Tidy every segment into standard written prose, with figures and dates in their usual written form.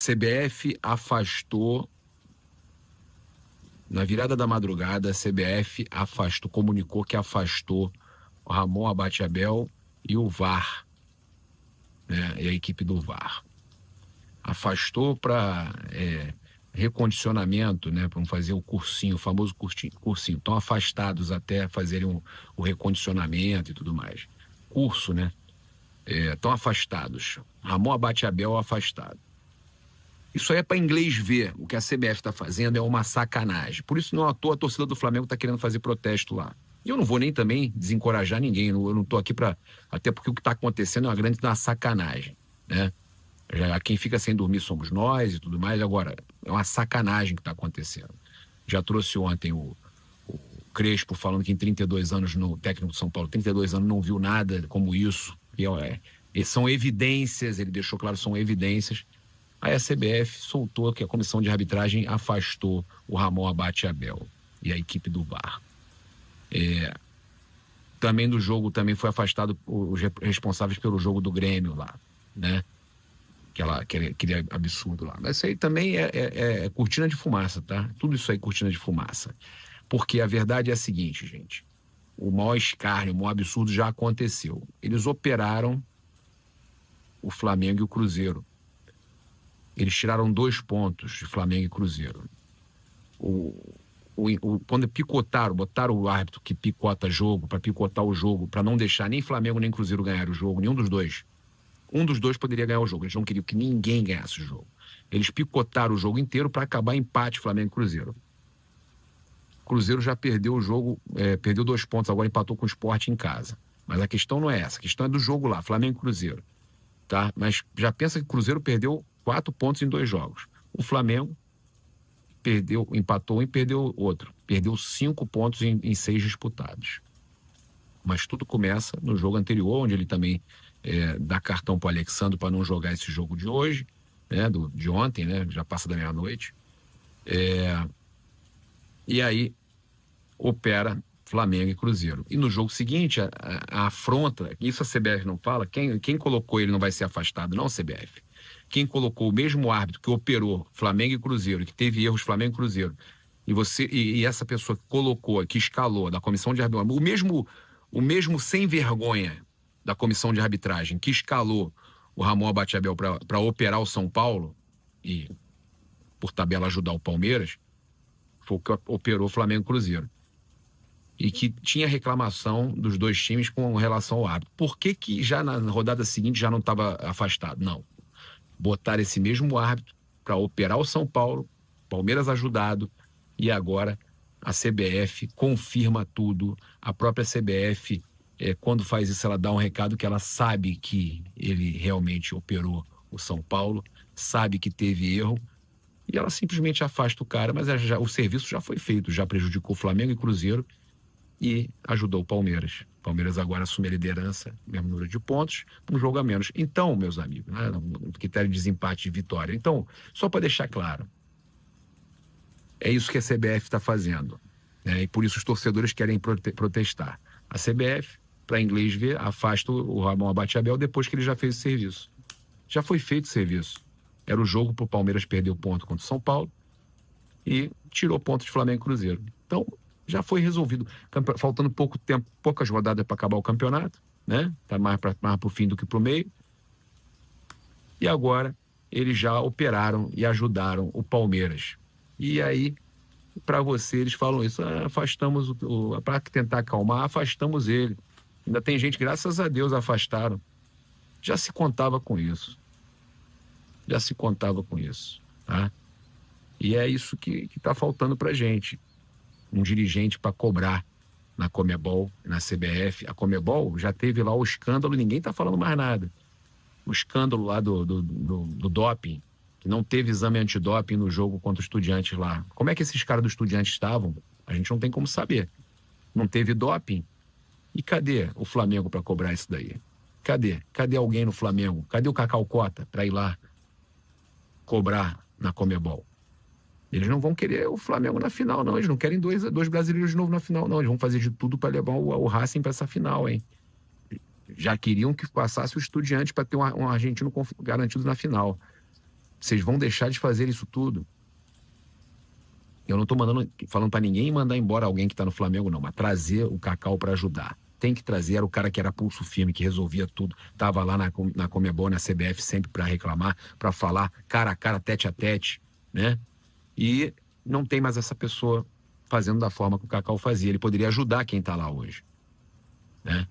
CBF afastou, na virada da madrugada, a CBF afastou, comunicou que afastou o Ramon Abate-Abel e o VAR, né, e a equipe do VAR. Afastou para recondicionamento, né, para fazer o cursinho, o famoso cursinho. Estão afastados até fazerem o recondicionamento e tudo mais. Curso, né? Estão afastados. Ramon Abate-Abel afastado. Isso aí é para inglês ver. O que a CBF está fazendo é uma sacanagem. Por isso, não à toa, a torcida do Flamengo está querendo fazer protesto lá. E eu não vou nem também desencorajar ninguém. Eu não estou aqui para... Até porque o que está acontecendo é uma sacanagem, né? Quem fica sem dormir somos nós e tudo mais. Agora, é uma sacanagem que está acontecendo. Já trouxe ontem o Crespo falando que em 32 anos, no técnico de São Paulo, 32 anos não viu nada como isso. E são evidências, ele deixou claro, são evidências. Aí a CBF soltou que a comissão de arbitragem afastou o Ramon Abate-Abel e a equipe do VAR. Também do jogo, também foi afastado os responsáveis pelo jogo do Grêmio lá, né? Aquele absurdo lá. Mas isso aí também é cortina de fumaça, tá? Tudo isso aí é cortina de fumaça. Porque a verdade é a seguinte, gente. O maior escárnio, o maior absurdo já aconteceu. Eles operaram o Flamengo e o Cruzeiro. Eles tiraram 2 pontos de Flamengo e Cruzeiro. Quando picotaram, botaram o árbitro que picota jogo, para picotar o jogo, para não deixar nem Flamengo nem Cruzeiro ganhar o jogo, nenhum dos dois. Um dos dois poderia ganhar o jogo. Eles não queriam que ninguém ganhasse o jogo. Eles picotaram o jogo inteiro para acabar empate Flamengo e Cruzeiro. Cruzeiro já perdeu o jogo, perdeu 2 pontos, agora empatou com o Sport em casa. Mas a questão não é essa, a questão é do jogo lá, Flamengo e Cruzeiro. Tá? Mas já pensa que o Cruzeiro perdeu 4 pontos em 2 jogos. O Flamengo empatou um e perdeu outro. Perdeu 5 pontos em 6 disputados. Mas tudo começa no jogo anterior, onde ele também dá cartão para o Alexandre para não jogar esse jogo de hoje, né, de ontem, né, já passa da meia-noite. E aí opera Flamengo e Cruzeiro. E no jogo seguinte, a afronta, isso a CBF não fala, quem colocou ele não vai ser afastado, não a CBF. Quem colocou o mesmo árbitro que operou Flamengo e Cruzeiro, que teve erros Flamengo e Cruzeiro, e essa pessoa que colocou, que escalou da comissão de arbitragem, o mesmo sem vergonha da comissão de arbitragem que escalou o Ramon Abate-Abel para operar o São Paulo e, por tabela, ajudar o Palmeiras, foi o que operou Flamengo e Cruzeiro. E que tinha reclamação dos 2 times com relação ao árbitro. Por que já na rodada seguinte já não estava afastado? Não. Botaram esse mesmo árbitro para operar o São Paulo, Palmeiras ajudado, e agora a CBF confirma tudo. A própria CBF, quando faz isso, ela dá um recado que ela sabe que ele realmente operou o São Paulo, sabe que teve erro, e ela simplesmente afasta o cara, mas o serviço já foi feito, já prejudicou Flamengo e Cruzeiro e ajudou o Palmeiras. O Palmeiras agora assume a liderança, mesmo número de pontos, um jogo a menos. Então, meus amigos, né, no critério de desempate e vitória. Então, só para deixar claro, é isso que a CBF está fazendo, né, e por isso os torcedores querem protestar. A CBF, para inglês ver, afasta o Ramon Abate-Abel depois que ele já fez o serviço. Já foi feito o serviço. Era o jogo para o Palmeiras perder o ponto contra o São Paulo e tirou ponto de Flamengo e Cruzeiro. Então, já foi resolvido. Faltando pouco tempo, poucas rodadas para acabar o campeonato, né? Tá mais para o fim do que para o meio. E agora eles já operaram e ajudaram o Palmeiras. E aí, para você, eles falam isso, afastamos para tentar acalmar, afastamos ele. Ainda tem gente, graças a Deus, afastaram. Já se contava com isso. Já se contava com isso, tá? E é isso que está faltando para gente. Um dirigente para cobrar na Conmebol, na CBF. A Conmebol já teve lá o escândalo, ninguém está falando mais nada. O escândalo lá do doping, que não teve exame antidoping no jogo contra os Estudiantes lá. Como é que esses caras do Estudiantes estavam? A gente não tem como saber. Não teve doping? E cadê o Flamengo para cobrar isso daí? Cadê? Cadê alguém no Flamengo? Cadê o Cacau Cota para ir lá cobrar na Conmebol? Eles não vão querer o Flamengo na final, não. Eles não querem dois brasileiros de novo na final, não. Eles vão fazer de tudo para levar o Racing para essa final, hein? Já queriam que passasse o Estudiantes para ter um argentino garantido na final. Vocês vão deixar de fazer isso tudo. Eu não estou falando para ninguém mandar embora alguém que está no Flamengo, não, mas trazer o Cacau para ajudar. Tem que trazer, era o cara que era pulso firme, que resolvia tudo. Estava lá na Conmebol, na CBF, sempre para reclamar, para falar cara a cara, tete a tete, né? E não tem mais essa pessoa fazendo da forma que o Cacau fazia. Ele poderia ajudar quem está lá hoje, né?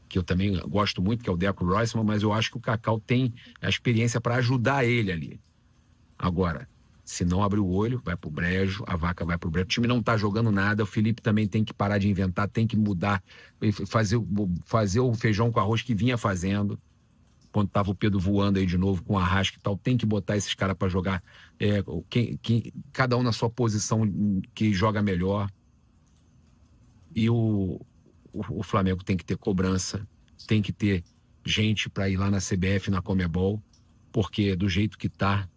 Que eu também gosto muito, que é o Deco Royceman, mas eu acho que o Cacau tem a experiência para ajudar ele ali. Agora, se não abrir o olho, vai pro brejo, a vaca vai pro brejo. O time não tá jogando nada, o Felipe também tem que parar de inventar, tem que mudar, fazer o feijão com arroz que vinha fazendo, quando tava o Pedro voando aí de novo com o Arrasca e tal, tem que botar esses caras para jogar, cada um na sua posição que joga melhor. E o Flamengo tem que ter cobrança, tem que ter gente para ir lá na CBF, na Conmebol, porque do jeito que tá,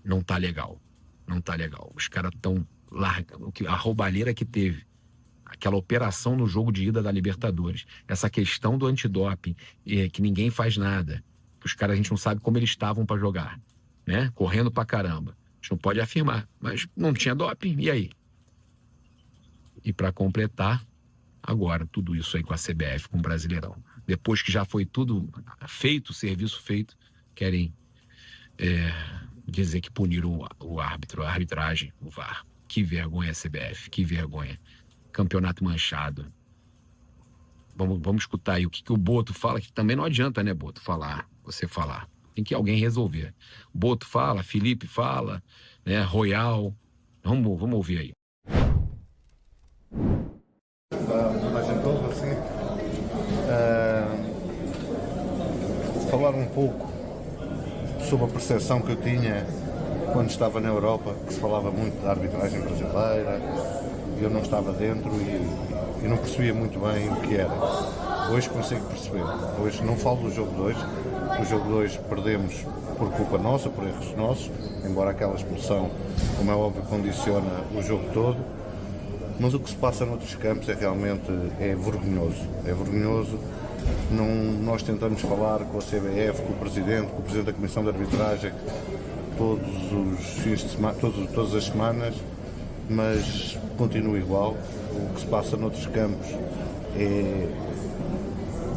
não tá legal. Não tá legal. Os caras estão largando. A roubalheira que teve, aquela operação no jogo de ida da Libertadores, essa questão do antidoping, que ninguém faz nada, que os caras, a gente não sabe como eles estavam para jogar, né? Correndo pra caramba. A gente não pode afirmar, mas não tinha doping, e aí? E para completar, agora, tudo isso aí com a CBF, com o Brasileirão. Depois que já foi tudo feito, serviço feito, querem dizer que puniram o árbitro, a arbitragem, o VAR. Que vergonha a CBF, que vergonha. Campeonato manchado. Vamos escutar aí o que o Boto fala, que também não adianta, né, Boto, você falar. Tem que alguém resolver. Boto fala, Felipe fala, né, Royal. Vamos ouvir aí. Falar um pouco sobre a percepção que eu tinha quando estava na Europa, que se falava muito da arbitragem brasileira, eu não estava dentro e não percebia muito bem o que era. Hoje consigo perceber. Hoje não falo do jogo de hoje. O jogo de hoje perdemos por culpa nossa, por erros nossos, embora aquela expulsão, como é óbvio, condiciona o jogo todo. Mas o que se passa noutros campos realmente vergonhoso. É vergonhoso. Nós tentamos falar com a CBF, com o Presidente da Comissão de Arbitragem, todos os fins de semana, todas as semanas, mas continua igual. O que se passa noutros campos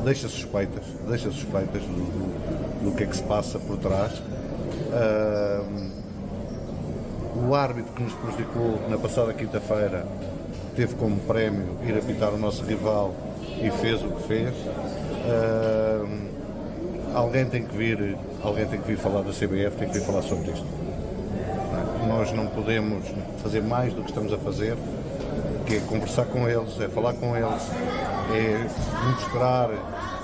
deixa suspeitas do que é que se passa por trás. O árbitro que nos prejudicou na passada quinta-feira teve como prémio ir apitar o nosso rival e fez o que fez. Alguém tem que vir falar da CBF, tem que vir falar sobre isto. Nós não podemos fazer mais do que estamos a fazer, que é conversar com eles, é falar com eles, é mostrar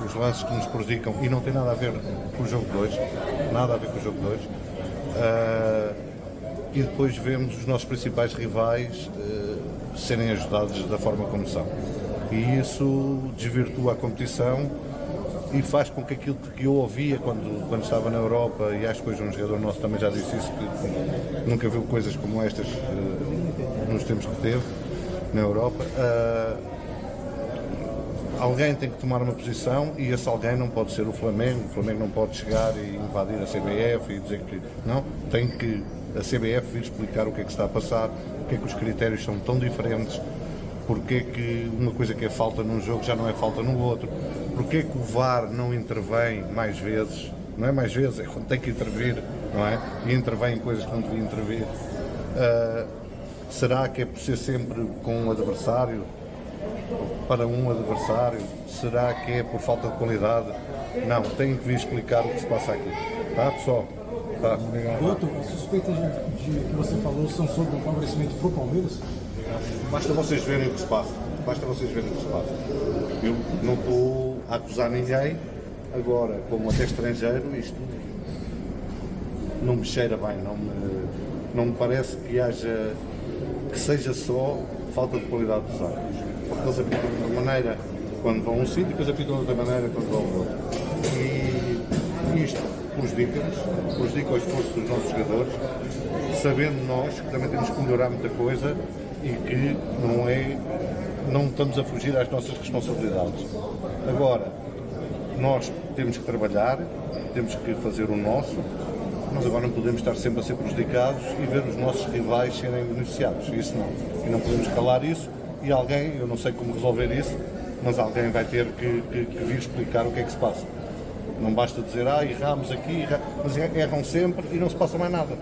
os lances que nos prejudicam, e não tem nada a ver com o jogo de hoje, e depois vemos os nossos principais rivais serem ajudados da forma como são. E isso desvirtua a competição e faz com que aquilo que eu ouvia quando estava na Europa, e acho que hoje um jogador nosso também já disse isso, que nunca viu coisas como estas nos tempos que teve na Europa, alguém tem que tomar uma posição, e esse alguém não pode ser o Flamengo não pode chegar e invadir a CBF e dizer que não, tem que a CBF vir explicar o que é que está a passar, porque é que os critérios são tão diferentes, porque é que uma coisa que é falta num jogo já não é falta no outro, porque é que o VAR não intervém mais vezes, não é mais vezes, é quando tem que intervir, não é? E intervém em coisas que não devia intervir. Será que é por ser sempre com um adversário, para um adversário? Será que é por falta de qualidade? Não, tem que vir explicar o que se passa aqui. Tá, pessoal? Tá. Doutor, as suspeitas que você falou são sobre o favorecimento pro Palmeiras? Basta vocês verem o que se passa. Eu não estou a acusar ninguém. Agora, como até estrangeiro, isto não me cheira bem. Não me parece que seja só falta de qualidade dos árbitros. Porque eles apitam de uma maneira quando vão a um sítio, e depois apitam de outra maneira quando vão a outro. E isto prejudica o esforço dos nossos jogadores, sabendo nós que também temos que melhorar muita coisa e que não estamos a fugir às nossas responsabilidades. Agora, nós temos que trabalhar, temos que fazer o nosso, Nós agora não podemos estar sempre a ser prejudicados e ver os nossos rivais serem beneficiados. Isso não. E não podemos calar isso. E alguém, eu não sei como resolver isso, mas alguém vai ter que vir explicar o que é que se passa. Não basta dizer, erramos aqui, mas erram sempre e não se passa mais nada.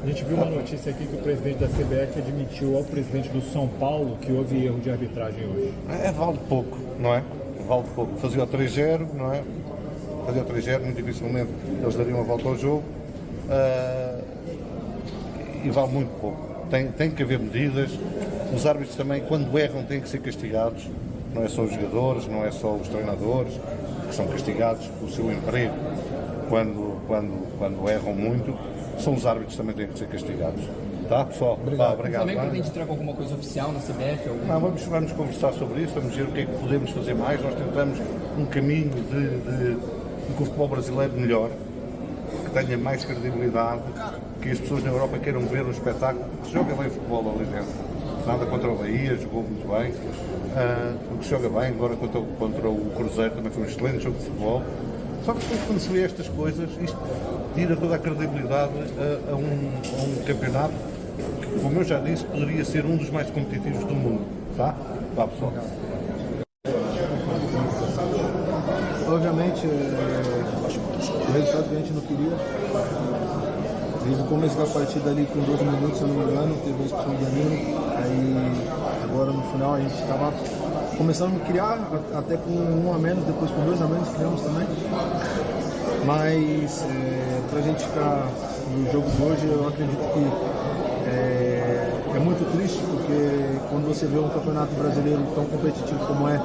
A gente viu uma notícia aqui que o presidente da CBF admitiu ao presidente do São Paulo que houve erro de arbitragem hoje. Vale pouco, não é? Vale pouco. Fazia o 3-0, não é? Fazia o 3-0, muito dificilmente eles dariam a volta ao jogo. E vale muito pouco. Tem que haver medidas. Os árbitros também, quando erram, têm que ser castigados. Não é só os jogadores, não é só os treinadores que são castigados pelo seu emprego quando erram muito. São os árbitros que também têm que ser castigados. Tá, pessoal? Obrigado. Obrigado. O Flamengo pretende entrar com alguma coisa oficial na CBF? Não, vamos conversar sobre isso, vamos ver o que é que podemos fazer mais. Nós tentamos um caminho de que o futebol brasileiro melhor, que tenha mais credibilidade, que as pessoas na Europa queiram ver o espetáculo. Se joga bem futebol ali dentro. Nada contra o Bahia, jogou muito bem. O que se joga bem, agora contra o Cruzeiro também foi um excelente jogo de futebol. Só que depois, quando se vê estas coisas, isto tira toda a credibilidade a um campeonato que, como eu já disse, poderia ser um dos mais competitivos do mundo. Tá? Vá, pessoal. Obviamente, o resultado que a gente não queria. Desde o começo da partida ali, com 12 minutos, se eu não me engano, teve a expulsão de Danilo. Aí, agora no final, a gente estava começando a criar, até com 1 a menos, depois com 2 a menos, criamos também. Mas, para a gente ficar no jogo de hoje, eu acredito que é muito triste, porque quando você vê um campeonato brasileiro tão competitivo como é,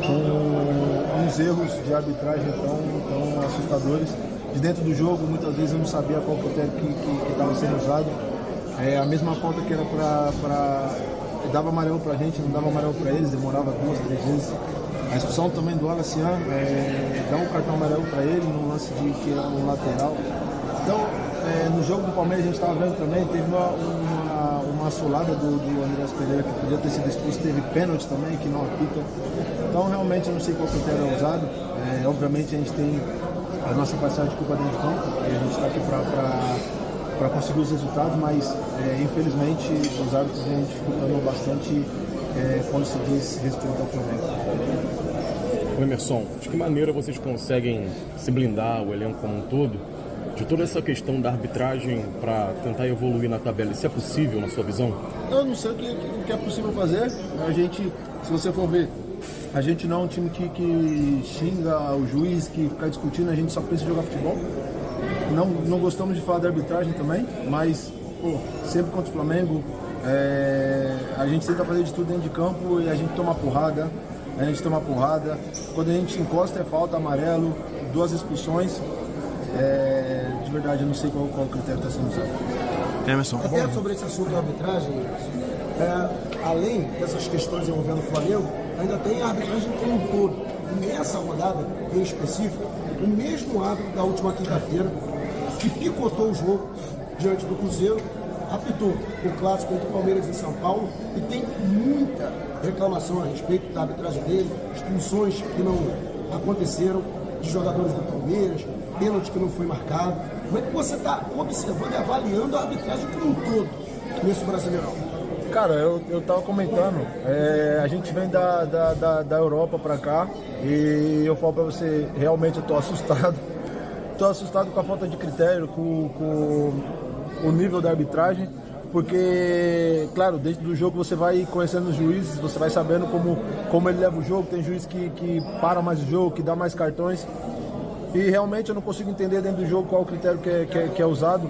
com uns erros de arbitragem tão assustadores, de dentro do jogo, muitas vezes eu não sabia qual critério que estava sendo usado. A mesma falta que era dava amarelo pra gente, não dava amarelo pra eles, demorava 2, 3 vezes. A expulsão também do Alacian, dá um cartão amarelo pra ele no lance que era no lateral. Então, no jogo do Palmeiras a gente estava vendo também, teve uma assolada do Andrés Pereira que podia ter sido expulso, teve pênalti também que não apita. Então realmente eu não sei qual critério é usado. Obviamente a gente tem a nossa parcela de culpa dentro de campo, e a gente está aqui para conseguir os resultados, mas infelizmente os árbitros vêm dificultando bastante quando se diz respeito ao Flamengo. Emerson, de que maneira vocês conseguem se blindar, o elenco como um todo, de toda essa questão da arbitragem para tentar evoluir na tabela? Isso é possível na sua visão? Eu não sei o que é possível fazer. A gente, se você for ver, a gente não é um time que xinga o juiz, que fica discutindo, a gente só pensa em jogar futebol. Não gostamos de falar da arbitragem também, mas sempre contra o Flamengo, a gente tenta fazer de tudo dentro de campo e a gente toma porrada. Quando a gente encosta é falta, amarelo, 2 expulsões. De verdade, eu não sei qual critério está sendo usado. Emerson. Até sobre esse assunto da arbitragem, além dessas questões envolvendo o Flamengo, ainda tem a arbitragem como um todo. E nessa rodada, em específico, o mesmo árbitro da última quinta-feira, que picotou o jogo diante do Cruzeiro, apitou o clássico entre Palmeiras e São Paulo, e tem muita reclamação a respeito da arbitragem dele, expulsões que não aconteceram de jogadores do Palmeiras, pênalti que não foi marcado. Como é que você está observando e avaliando a arbitragem como um todo nesse Brasileirão? Cara, eu tava comentando, a gente vem da Europa pra cá e eu falo pra você, realmente eu tô assustado. Tô assustado com a falta de critério, com o nível da arbitragem, porque, claro, dentro do jogo você vai conhecendo os juízes, você vai sabendo como ele leva o jogo, tem juiz que para mais o jogo, que dá mais cartões, e realmente eu não consigo entender dentro do jogo qual o critério que é usado.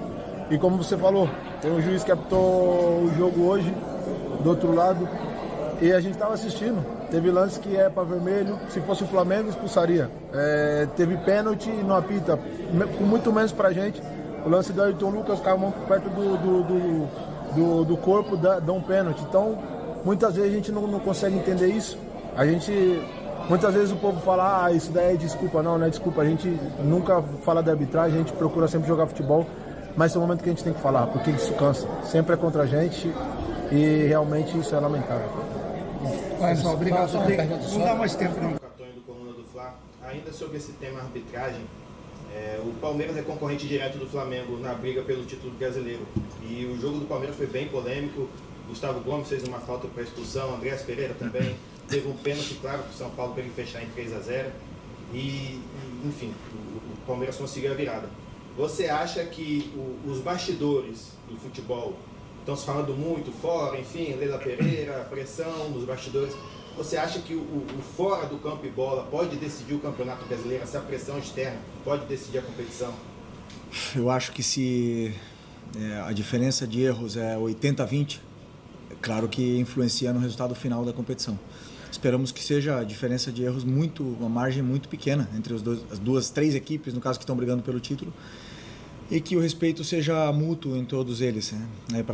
E como você falou, tem um juiz que apitou o jogo hoje, do outro lado, e a gente estava assistindo. Teve lance que é para vermelho, se fosse o Flamengo expulsaria. Teve pênalti e não apita, com muito menos pra gente. O lance do Ayrton Lucas, com a mão perto do corpo, dá um pênalti. Então, muitas vezes a gente não consegue entender isso. Muitas vezes o povo fala, isso daí é desculpa. Não é desculpa. A gente nunca fala da arbitragem, a gente procura sempre jogar futebol. Mas é o momento que a gente tem que falar, porque isso cansa. Sempre é contra a gente e realmente isso é lamentável. Olha só, obrigado. Não dá mais tempo não. Antônio do Coluna do Fla, ainda sobre esse tema arbitragem, O Palmeiras é concorrente direto do Flamengo na briga pelo título brasileiro. E o jogo do Palmeiras foi bem polêmico. Gustavo Gomes fez uma falta para expulsão, Andrés Pereira também. Teve um pênalti claro para o São Paulo para ele fechar em 3-0. Enfim, o Palmeiras conseguiu a virada. Você acha que os bastidores do futebol estão se falando muito fora, enfim, Leila Pereira, pressão nos bastidores. Você acha que o fora do campo e bola pode decidir o Campeonato Brasileiro? Essa pressão externa pode decidir a competição? Eu acho que se a diferença de erros é 80-20, é claro que influencia no resultado final da competição. Esperamos que seja a diferença de erros uma margem muito pequena entre as três equipes, no caso, que estão brigando pelo título, e que o respeito seja mútuo em todos eles, né,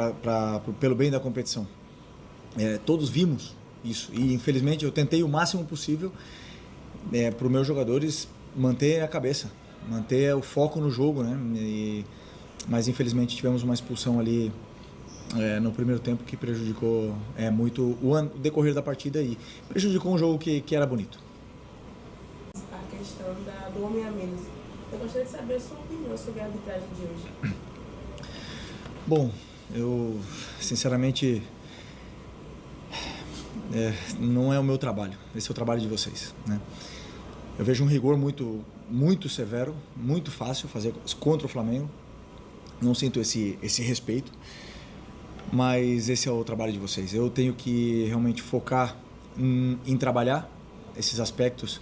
pelo bem da competição. Todos vimos isso, e infelizmente eu tentei o máximo possível para os meus jogadores manter a cabeça, manter o foco no jogo, né? Mas infelizmente tivemos uma expulsão ali no primeiro tempo que prejudicou muito o decorrer da partida e prejudicou um jogo que era bonito. A questão do homem a menos. Eu gostaria de saber a sua opinião sobre a arbitragem de hoje. Bom, eu sinceramente não é o meu trabalho, esse é o trabalho de vocês, né? Eu vejo um rigor muito, muito severo, muito fácil fazer contra o Flamengo. Não sinto esse respeito, mas esse é o trabalho de vocês. Eu tenho que realmente focar em trabalhar esses aspectos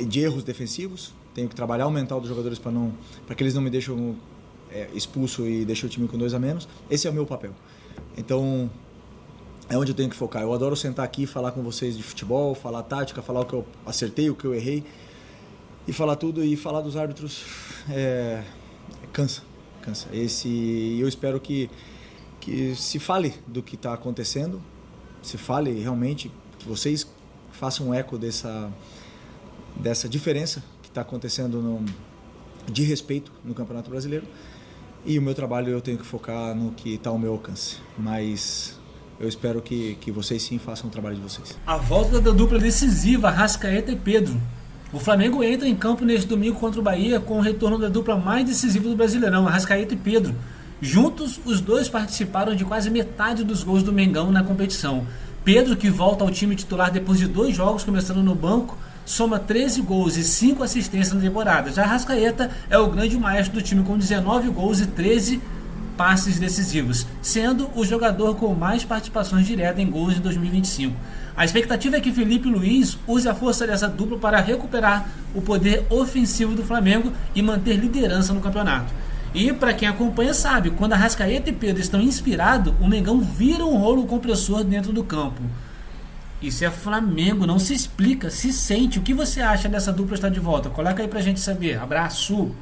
de erros defensivos. Tenho que trabalhar o mental dos jogadores para que eles não me deixem expulso e deixem o time com 2 a menos. Esse é o meu papel. Então, é onde eu tenho que focar. Eu adoro sentar aqui e falar com vocês de futebol, falar tática, falar o que eu acertei, o que eu errei, e falar tudo, e falar dos árbitros cansa. Eu espero que se fale do que está acontecendo, se fale realmente, que vocês façam um eco dessa diferença que está acontecendo de respeito no Campeonato Brasileiro. E o meu trabalho eu tenho que focar no que está ao meu alcance. Mas eu espero que vocês sim façam o trabalho de vocês. A volta da dupla decisiva, Arrascaeta e Pedro. O Flamengo entra em campo neste domingo contra o Bahia com o retorno da dupla mais decisiva do Brasileirão, Arrascaeta e Pedro. Juntos, os dois participaram de quase metade dos gols do Mengão na competição. Pedro, que volta ao time titular depois de 2 jogos começando no banco, soma 13 gols e 5 assistências na temporada. Já Arrascaeta é o grande maestro do time com 19 gols e 13 passes decisivos, sendo o jogador com mais participações diretas em gols em 2025. A expectativa é que Felipe Luiz use a força dessa dupla para recuperar o poder ofensivo do Flamengo e manter liderança no campeonato. E para quem acompanha sabe, quando Arrascaeta e Pedro estão inspirados, o Mengão vira um rolo compressor dentro do campo. Isso é Flamengo, não se explica, se sente. O que você acha dessa dupla estar de volta? Coloca aí pra gente saber. Abraço!